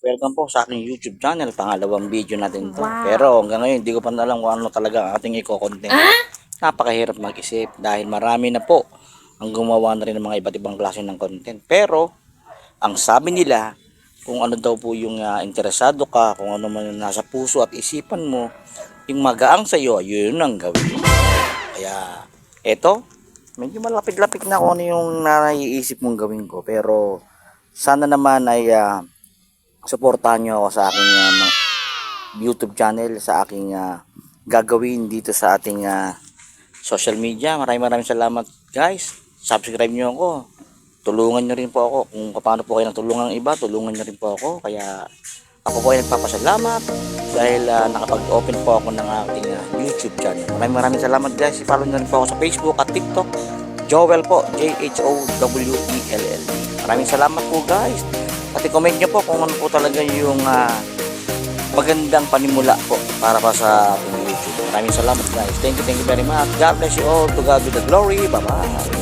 welcome po sa aking YouTube channel. Pangalawang video natin to. Pero hanggang ngayon, hindi ko pa alam kung ano talaga ang ating i-content. Napakahirap mag-isip dahil marami na po ang gumawa na rin ng mga iba't ibang klase ng content. Pero, ang sabi nila, kung ano daw po yung interesado ka, kung ano man yung nasa puso at isipan mo, yung magaang sa'yo, yun ang gawin. Kaya, eto, medyo malapit-lapit na kung ano yung naiisip mong gawin ko. Pero, sana naman ay suportahan nyo ako sa aking YouTube channel, sa aking gagawin dito sa ating social media. Maraming salamat guys. Subscribe nyo ako. Tulungan nyo rin po ako. Kung paano po kayo natulungan ng iba, tulungan nyo rin po ako. Kaya ako po ay nagpapasalamat dahil nakapag-open po ako ng ating YouTube channel. Maraming salamat guys. I-follow nyo rin po ako sa Facebook at TikTok. Joel po, JHOWELL. Maraming salamat po guys. At i-comment nyo po kung ano po talaga yung magandang panimula po para pa sa ating YouTube. Maraming salamat guys. Thank you very much. God bless you all. To God be the glory. Bye bye.